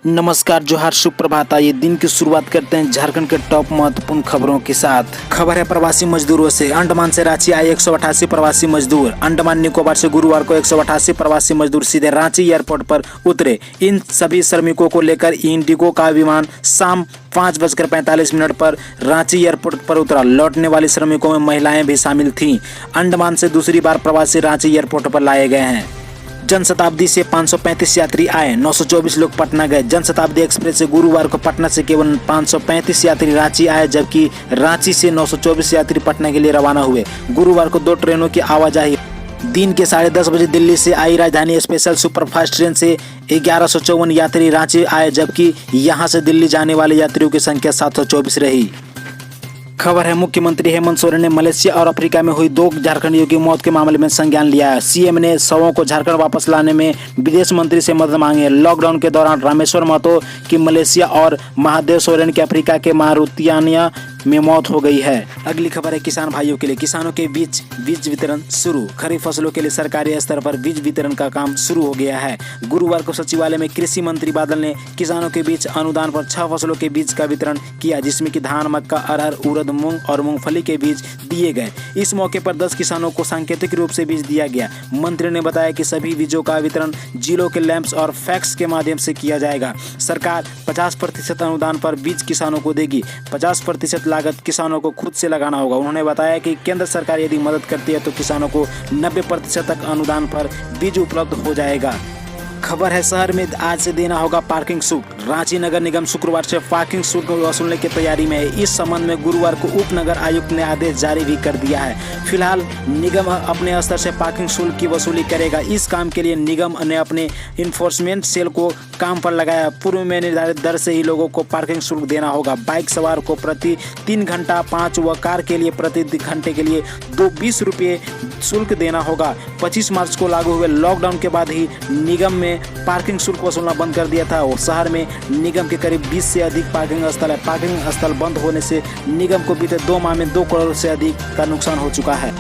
नमस्कार, जोहार, सुप्रभात। आइए दिन की शुरुआत करते हैं झारखंड के टॉप महत्वपूर्ण खबरों के साथ। खबर है प्रवासी मजदूरों से। अंडमान से रांची आए 188 प्रवासी मजदूर। अंडमान निकोबार से गुरुवार को 188 प्रवासी मजदूर सीधे रांची एयरपोर्ट पर उतरे। इन सभी श्रमिकों को लेकर इंडिगो का विमान शाम 5:45 पर रांची एयरपोर्ट पर उतरा। लौटने वाले श्रमिकों में महिलाएं भी शामिल थीं। अंडमान से दूसरी बार प्रवासी रांची एयरपोर्ट पर लाए गए हैं। जनशताब्दी से 535 यात्री आए, 924 लोग पटना गए। जनशताब्दी एक्सप्रेस से गुरुवार को पटना से केवल 535 यात्री रांची आए, जबकि रांची से 924 यात्री पटना के लिए रवाना हुए। गुरुवार को 2 ट्रेनों की आवाजाही। दिन के 10:30 बजे दिल्ली से आई राजधानी स्पेशल सुपरफास्ट ट्रेन से 1154 यात्री रांची आए, जबकि यहां से दिल्ली जाने वाले यात्रियों की संख्या 724 रही। खबर है मुख्यमंत्री हेमंत सोरेन ने मलेशिया और अफ्रीका में हुई 2 झारखंडियों की मौत के मामले में संज्ञान लिया है। सीएम ने शवों को झारखंड वापस लाने में विदेश मंत्री से मदद मांगी है। लॉकडाउन के दौरान रामेश्वर महतो की मलेशिया और महादेव सोरेन की अफ्रीका के मारुतियानिया में मौत हो गई है। अगली खबर है किसान भाइयों के लिए। किसानों के बीच बीज वितरण शुरू। खरीफ फसलों के लिए सरकारी स्तर पर बीज वितरण का काम शुरू हो गया है। गुरुवार को सचिवालय में कृषि मंत्री बादल ने किसानों के बीच अनुदान पर 6 फसलों के बीज का वितरण किया, जिसमें कि धान, मक्का, अरहर, उड़द, मूंग और मूंगफली के बीज दिए गए। इस मौके पर 10 किसानों को सांकेतिक रूप से बीज दिया गया। मंत्री ने बताया कि सभी बीजों का वितरण जिलों के लैंप्स और फैक्स के माध्यम से किया जाएगा। सरकार 50% अनुदान पर बीज किसानों को देगी। 50% लागत किसानों को खुद से लगाना होगा। उन्होंने बताया कि केंद्र सरकार यदि मदद करती है तो किसानों को 90% तक अनुदान पर बीज उपलब्ध हो जाएगा। खबर है शहर में आज से देना होगा पार्किंग शुल्क। रांची नगर निगम शुक्रवार से पार्किंग शुल्क वसूलने की तैयारी में है। इस संबंध में गुरुवार को उप नगर आयुक्त ने आदेश जारी भी कर दिया है। फिलहाल निगम अपने स्तर से पार्किंग शुल्क की वसूली करेगा। इस काम के लिए निगम ने अपने इन्फोर्समेंट सेल को काम पर लगाया। पूर्व में निर्धारित दर से ही लोगों को पार्किंग शुल्क देना होगा। बाइक सवार को प्रति 3 घंटा 5 व कार के लिए प्रति घंटे के लिए 20 रुपये शुल्क देना होगा। 25 मार्च को लागू हुए लॉकडाउन के बाद ही निगम में पार्किंग शुल्क वसूलना बंद कर दिया था और शहर में निगम के करीब 20 से अधिक पार्किंग स्थल है। पार्किंग स्थल बंद होने से निगम को बीते 2 माह में 2 करोड़ से अधिक का नुकसान हो चुका है।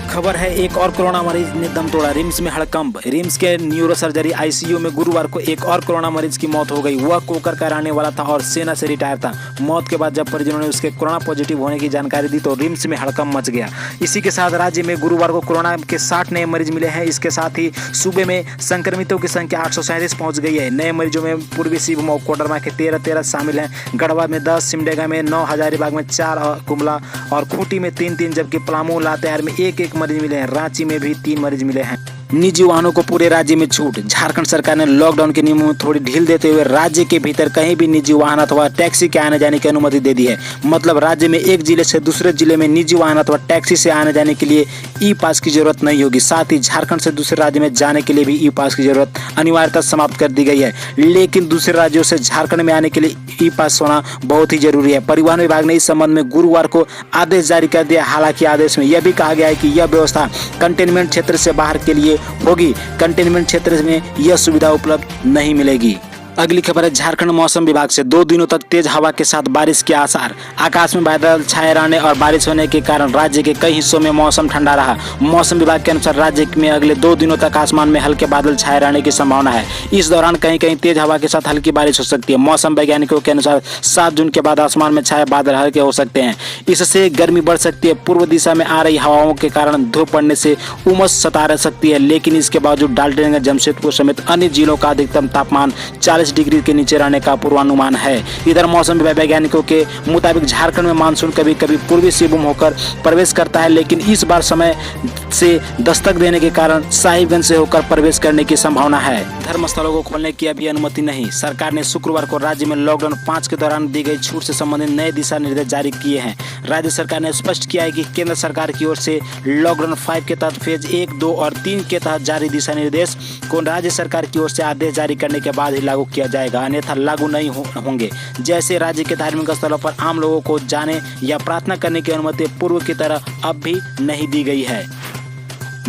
खबर है एक और कोरोना मरीज ने दम तोड़ा। रिम्स में हड़कंप। रिम्स के न्यूरो सर्जरी आईसीयू में गुरुवार को एक और कोरोना मरीज की मौत हो गई। वह कोकर का रहने वाला था और सेना से रिटायर था। मौत के बाद जब परिजनों ने उसके कोरोना पॉजिटिव होने की जानकारी दी तो रिम्स में हड़कंप मच गया। इसी के साथ राज्य में गुरुवार को कोरोना के 60 नए मरीज मिले हैं। इसके साथ ही सूबे में संक्रमितों की संख्या 837 पहुंच गई है। नए मरीजों में पूर्वी सिंहभूम कोडरमा के 13 शामिल हैं। गढ़वा में 10, सिमडेगा में 9, हजारीबाग में 4, गुमला और खूंटी में 3, जबकि पलामू लातेहार में 1 मरीज मिले हैं। रांची में भी 3 मरीज मिले हैं। निजी वाहनों को पूरे राज्य में छूट। झारखंड सरकार ने लॉकडाउन के नियमों में थोड़ी ढील देते हुए राज्य के भीतर कहीं भी निजी वाहन अथवा टैक्सी के आने जाने की अनुमति दे दी है। मतलब राज्य में एक जिले से दूसरे जिले में निजी वाहन अथवा टैक्सी से आने जाने के लिए ई पास की जरूरत नहीं होगी। साथ ही झारखंड से दूसरे राज्य में जाने के लिए भी ई पास की जरूरत अनिवार्यता समाप्त कर दी गई है। लेकिन दूसरे राज्यों से झारखंड में आने के लिए ई पास होना बहुत ही जरूरी है। परिवहन विभाग ने इस संबंध में गुरुवार को आदेश जारी कर दिया। हालांकि आदेश में यह भी कहा गया है कि यह व्यवस्था कंटेनमेंट क्षेत्र से बाहर के लिए होगी। कंटेनमेंट क्षेत्र में यह सुविधा उपलब्ध नहीं मिलेगी। अगली खबर है झारखंड मौसम विभाग से। 2 दिनों तक तेज हवा के साथ बारिश के आसार। आकाश में बादल छाए रहने और बारिश होने के कारण राज्य के कई हिस्सों में मौसम ठंडा रहा। मौसम विभाग के अनुसार राज्य में अगले 2 दिनों तक आसमान में हल्के बादल छाए रहने की संभावना है। इस दौरान कहीं कहीं तेज हवा के साथ हल्की बारिश हो सकती है। मौसम वैज्ञानिकों के अनुसार 7 जून के बाद आसमान में छाए बादल हल्के हो सकते हैं। इससे गर्मी बढ़ सकती है। पूर्व दिशा में आ रही हवाओं के कारण धूप पड़ने से उमस सता रह सकती है। लेकिन इसके बावजूद डाल्टनगंज, जमशेदपुर समेत अन्य जिलों का अधिकतम तापमान 40 डिग्री के नीचे रहने का पूर्वानुमान है। इधर मौसम वैज्ञानिकों के मुताबिक झारखंड में मानसून कभी कभी पूर्वी सिंहभूम होकर प्रवेश करता है, लेकिन इस बार समय से दस्तक देने के कारण साहिबगंज से होकर प्रवेश करने की संभावना है। धर्मस्थलों को खोलने की अभी अनुमति नहीं। सरकार ने शुक्रवार को राज्य में लॉकडाउन 5 के दौरान दी गई छूट से संबंधित नए दिशा निर्देश जारी किए हैं। राज्य सरकार ने स्पष्ट किया है कि केंद्र सरकार की ओर से लॉकडाउन 5 के तहत फेज 1, 2 और 3 के तहत जारी दिशा निर्देश को राज्य सरकार की ओर से आदेश जारी करने के बाद ही लागू किया जाएगा, अन्यथा लागू नहीं होंगे। जैसे राज्य के धार्मिक स्थलों पर आम लोगों को जाने या प्रार्थना करने की अनुमति पूर्व की तरह अब भी नहीं दी गई है।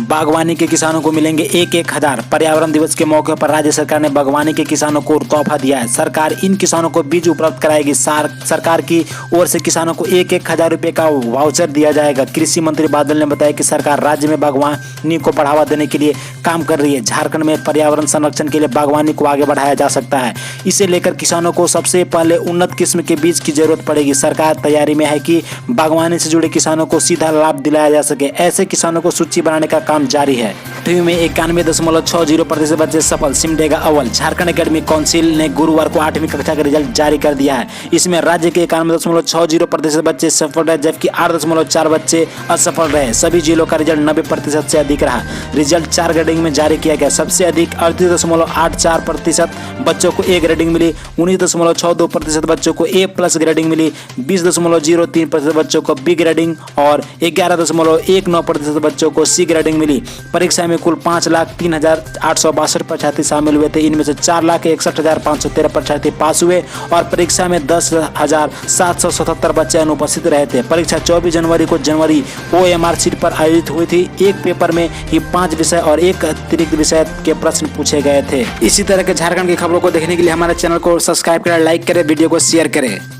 बागवानी के किसानों को मिलेंगे 1,000। पर्यावरण दिवस के मौके पर राज्य सरकार ने बागवानी के किसानों को तोहफा दिया है। सरकार इन किसानों को बीज उपलब्ध कराएगी। सरकार की ओर से किसानों को 1,000 रुपए का वाउचर दिया जाएगा। कृषि मंत्री बादल ने बताया कि सरकार राज्य में बागवानी को बढ़ावा देने के लिए काम कर रही है। झारखंड में पर्यावरण संरक्षण के लिए बागवानी को आगे बढ़ाया जा सकता है। इसे लेकर किसानों को सबसे पहले उन्नत किस्म के बीज की जरूरत पड़ेगी। सरकार तैयारी में है कि बागवानी से जुड़े किसानों को सीधा लाभ दिलाया जा सके। ऐसे किसानों को सूची बनाने का काम जारी है। 8वीं में 91.60% बच्चे सफल, सिमडेगा अव्वल। झारखंड एकेडमिक काउंसिल ने गुरुवार को 8वीं कक्षा का रिजल्ट जारी कर दिया है। इसमें राज्य के 91.60% बच्चे सफल रहे, जबकि 8.4 बच्चे असफल रहे। सभी जिलों का रिजल्ट 90% से अधिक रहा। रिजल्ट 4 ग्रेडिंग में जारी किया गया। सबसे अधिक 38.84% बच्चों को ए ग्रेडिंग मिली, 19.62% बच्चों को A+ ग्रेडिंग मिली, 20.03% बच्चों को बी ग्रेडिंग और 11.19% बच्चों को सी ग्रेडिंग मिली। परीक्षा में कुल 5,03,862 परीक्षार्थी शामिल हुए थे। इनमें से 4,61,513 परीक्षार्थी पास हुए और परीक्षा में 10,777 बच्चे अनुपस्थित रहे थे। परीक्षा 24 जनवरी को जनवरी OMR सीट पर आयोजित हुई थी। एक पेपर में ही 5 विषय और एक अतिरिक्त विषय के प्रश्न पूछे गए थे। इसी तरह के झारखंड की खबरों को देखने के लिए हमारे चैनल को सब्सक्राइब करें, लाइक करें, वीडियो को शेयर करें।